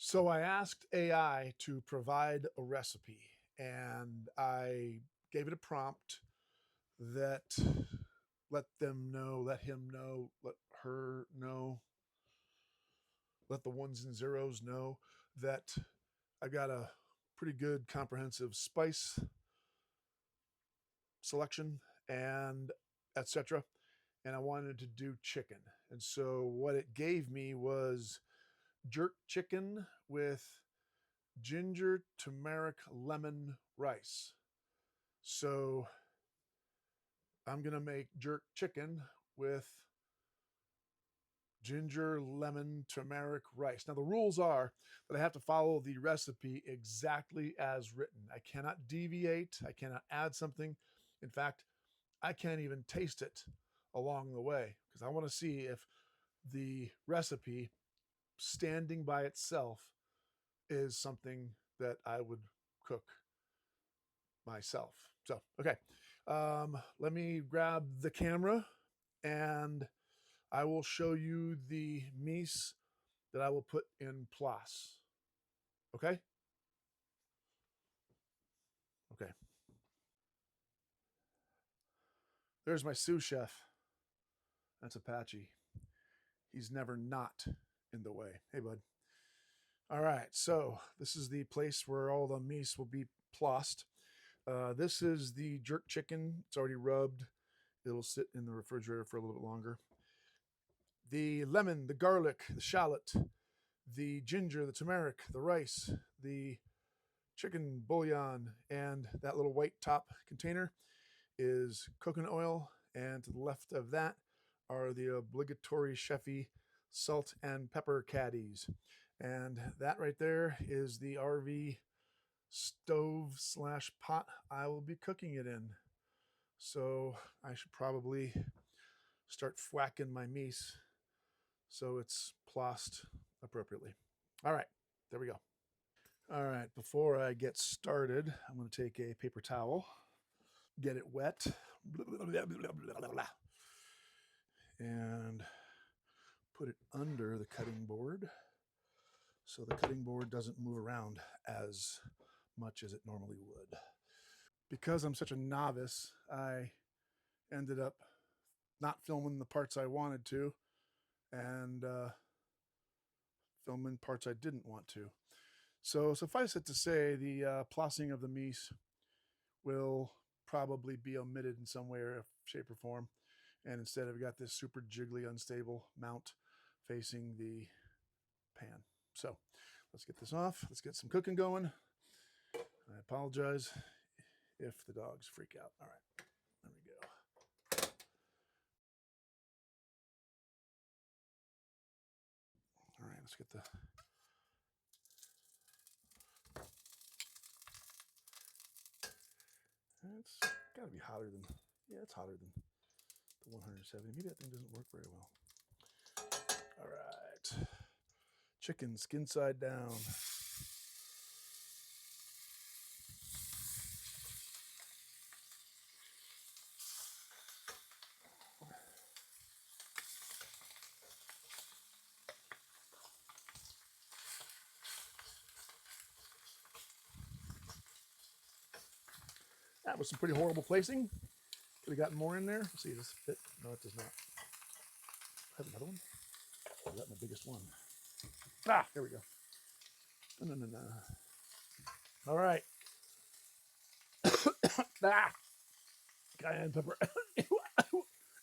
So I asked AI to provide a recipe, and I gave it a prompt that let him know, let her know, let the ones and zeros know that I've got a pretty good comprehensive spice selection and etc. And I wanted to do chicken. And so what it gave me was jerk chicken with ginger, turmeric, lemon rice. So I'm going to make jerk chicken with ginger, lemon, turmeric, rice. Now, the rules are that I have to follow the recipe exactly as written. I cannot deviate, I cannot add something. In fact, I can't even taste it along the way because I want to see if the recipe standing by itself is something that I would cook myself. So, okay. Let me grab the camera and I will show you the mise that I will put in place. Okay? Okay. There's my sous chef. That's Apache. He's never not in the way. Hey, bud. All right. So, this is the place where all the mise will be placed. This is the jerk chicken. It's already rubbed. It'll sit in the refrigerator for a little bit longer. The lemon, the garlic, the shallot, the ginger, the turmeric, the rice, the chicken bouillon, and that little white top container is coconut oil. And to the left of that are the obligatory chefy salt and pepper caddies. And that right there is the RV stove slash pot I will be cooking it in. So I should probably start whacking my mise so it's placed appropriately. All right, there we go. All right, before I get started, I'm going to take a paper towel, get it wet, and put it under the cutting board so the cutting board doesn't move around as much as it normally would. Because I'm such a novice, I ended up not filming the parts I wanted to and filming parts I didn't want to. So suffice it to say, the placing of the mise will probably be omitted in some way or shape or form. And instead I've got this super jiggly, unstable mount facing the pan. So let's get this off. Let's get some cooking going. I apologize if the dogs freak out. All right, there we go. All right, let's get the it's got to be hotter than, yeah, it's hotter than the 170. Maybe that thing doesn't work very well. All right. Chicken skin side down. That was some pretty horrible placing. Could have gotten more in there. Let's see, does this fit? No, it does not. I have another one. Oh, that's my biggest one. Ah, there we go. No, no, no, no. All right. Ah, cayenne pepper.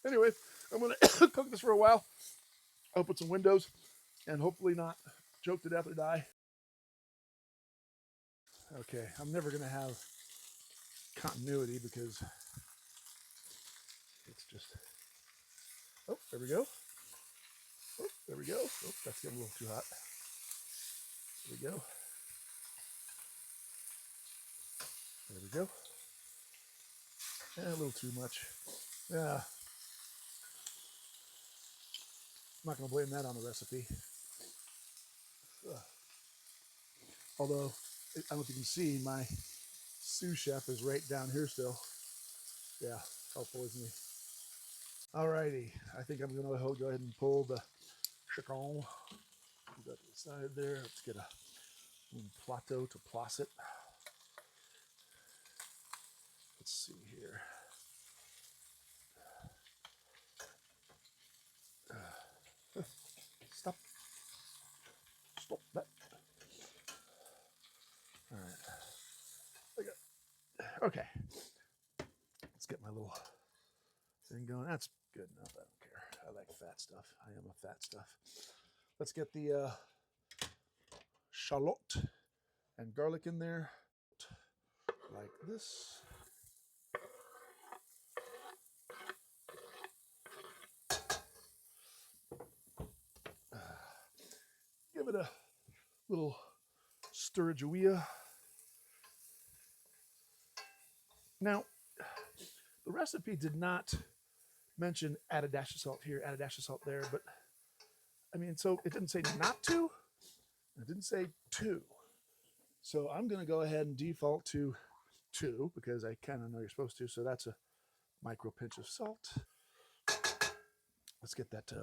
Anyway, I'm going to cook this for a while. I'll put some windows and hopefully not choke to death or die. Okay, I'm never going to have continuity because it's just, oh, there we go. Oh, there we go. Oh, that's getting a little too hot. There we go. There we go. And a little too much. Yeah. I'm not going to blame that on the recipe. Although, I don't know if you can see, my sous chef is right down here still. Yeah, helpful, isn't he? Alrighty, I think I'm going to go ahead and pull the chicken. Put that to the side there. Let's get a plateau to placet. Let's see here. Stop that. All right. Okay. Let's get my little thing going. That's good enough. I don't care. I like fat stuff. I am a fat stuff. Let's get the shallot and garlic in there like this. Give it a little stirajawea. Now, the recipe did not mention add a dash of salt here, add a dash of salt there, but I mean, so it didn't say not to, it didn't say to. So I'm going to go ahead and default to 2 because I kind of know you're supposed to. So that's a micro pinch of salt. Let's get that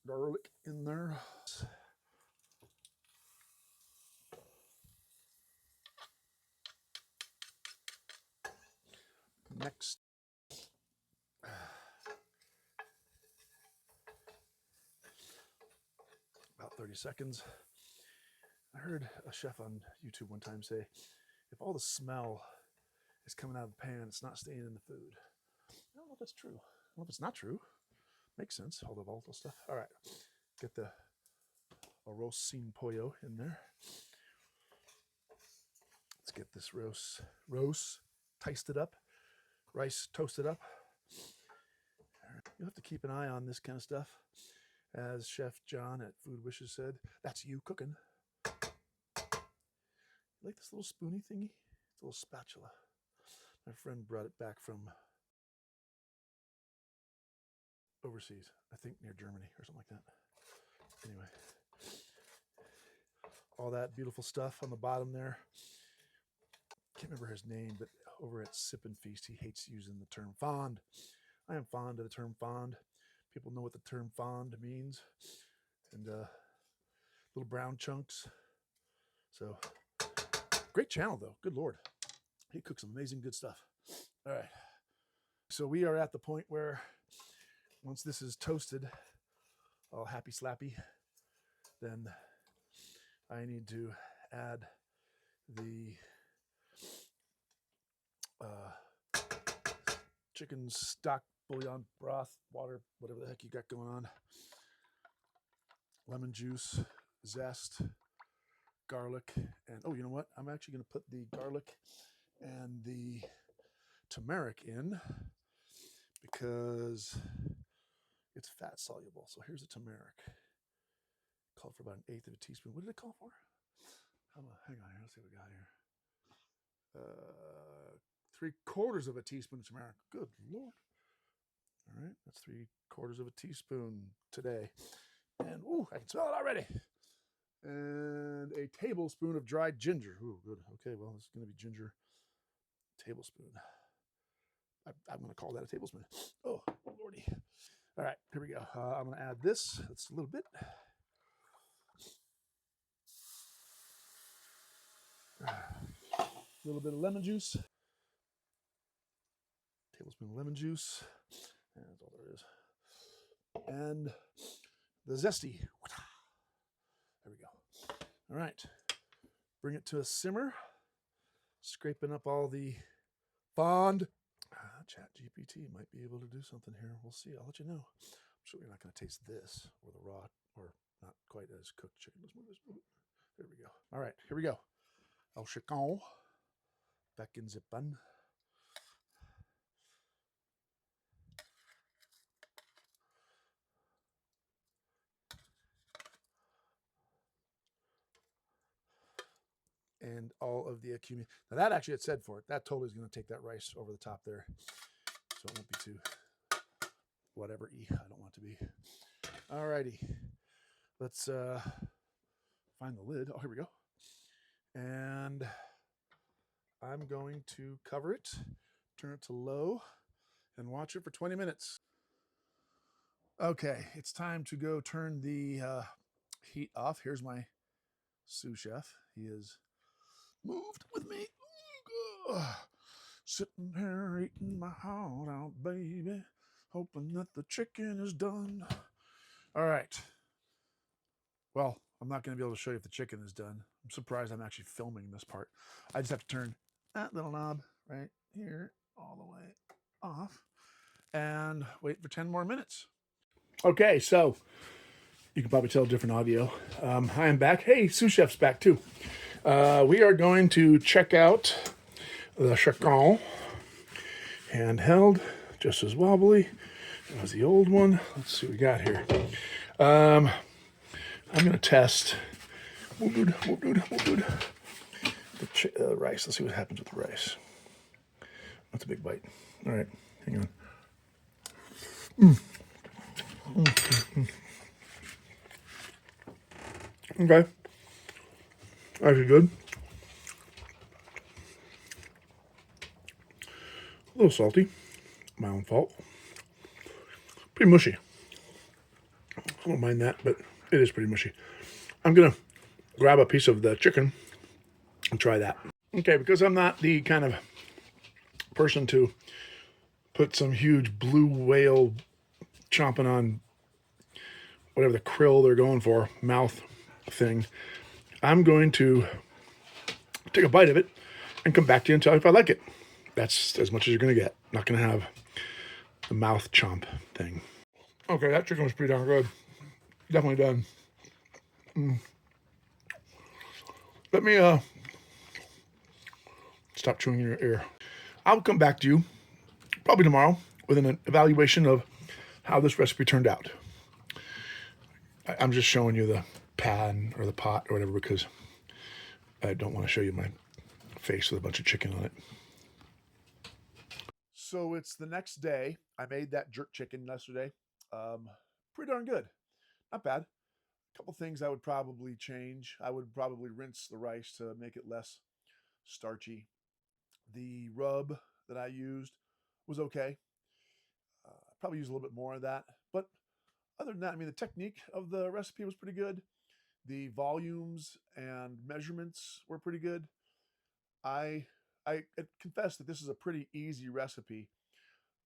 garlic in there. Next, about 30 seconds. I heard a chef on YouTube one time say, if all the smell is coming out of the pan, it's not staying in the food. I don't know if that's true. I don't know if it's not true. Makes sense, all the volatile stuff. All right, get the arroz sin pollo in there. Let's get this roast toasted up, rice toasted up. You'll have to keep an eye on this kind of stuff. As Chef John at Food Wishes said, that's you cooking. You like this little spoony thingy? It's a little spatula. My friend brought it back from overseas, I think near Germany or something like that. Anyway, all that beautiful stuff on the bottom there. Can't remember his name, but over at Sip and Feast, he hates using the term fond. I am fond of the term fond. People know what the term fond means. And little brown chunks. So, great channel though. Good Lord. He cooks some amazing good stuff. All right. So we are at the point where once this is toasted, all happy slappy, then I need to add the chicken stock bouillon broth, water, whatever the heck you got going on. Lemon juice, zest, garlic, and oh, you know what? I'm actually going to put the garlic and the turmeric in because it's fat soluble. So here's the turmeric. Called for about 1/8 of a teaspoon. What did it call for? Hang on here. Let's see what we got here. 3/4 of a teaspoon of turmeric. Good Lord. All right, that's 3/4 of a teaspoon today. And ooh, I can smell it already. And a tablespoon of dried ginger. Ooh, good. Okay, well, it's going to be ginger tablespoon. I'm going to call that a tablespoon. Oh, Lordy. All right, here we go. I'm going to add this. That's a little bit. A little bit of lemon juice. Tablespoon of lemon juice. And that's all there is. And the zesty. There we go. All right. Bring it to a simmer. Scraping up all the fond. Chat GPT might be able to do something here. We'll see. I'll let you know. I'm sure you're not going to taste this or the raw or not quite as cooked chicken. Let's move this. There we go. All right. Here we go. El chicken. Back in the pan. And all of the accumulation. Now that actually it said for it. That totally is going to take that rice over the top there. So it won't be too whatever-y. I don't want it to be. All righty. Let's find the lid. Oh, here we go. And I'm going to cover it, turn it to low, and watch it for 20 minutes. Okay, it's time to go turn the heat off. Here's my sous chef. He is moved with me. Sitting here eating my heart out, baby, hoping that the chicken is done. All right. Well, I'm not going to be able to show you if the chicken is done. I'm surprised I'm actually filming this part. I just have to turn that little knob right here all the way off and wait for 10 more minutes. Okay, so you can probably tell different audio. I am back. Hey, sous chef's back too. We are going to check out the chicken handheld, just as wobbly as the old one. Let's see what we got here. I'm going to test the rice. Let's see what happens with the rice. That's a big bite. All right, hang on. Okay. Actually good. A little salty. My own fault. Pretty mushy. I don't mind that, but it is pretty mushy. I'm going to grab a piece of the chicken and try that. Okay, because I'm not the kind of person to put some huge blue whale chomping on whatever the krill they're going for, mouth thing, I'm going to take a bite of it and come back to you and tell you if I like it. That's as much as you're going to get. Not going to have the mouth chomp thing. Okay, that chicken was pretty darn good. Definitely done. Let me stop chewing in your ear. I'll come back to you probably tomorrow with an evaluation of how this recipe turned out. I'm just showing you the pan or the pot or whatever because I don't want to show you my face with a bunch of chicken on it. So it's the next day. I made that jerk chicken yesterday. Pretty darn good. Not bad. A couple things I would probably change. I would probably rinse the rice to make it less starchy. The rub that I used was okay. Probably use a little bit more of that. But other than that, I mean, the technique of the recipe was pretty good. The volumes and measurements were pretty good. I I confess that this is a pretty easy recipe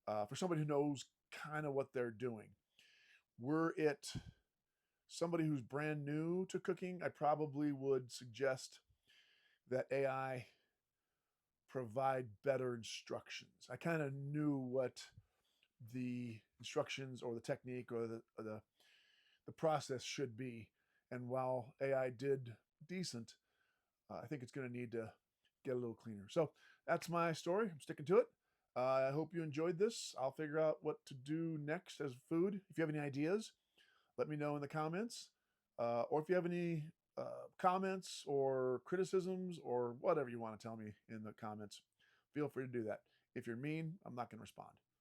for somebody who knows kind of what they're doing. Were it somebody who's brand new to cooking, I probably would suggest that AI provide better instructions. I kind of knew what the instructions or the technique or the process should be. And while AI did decent, I think it's going to need to get a little cleaner. So that's my story. I'm sticking to it. I hope you enjoyed this. I'll figure out what to do next as food. If you have any ideas, let me know in the comments. Or if you have any comments or criticisms or whatever you want to tell me in the comments, feel free to do that. If you're mean, I'm not going to respond.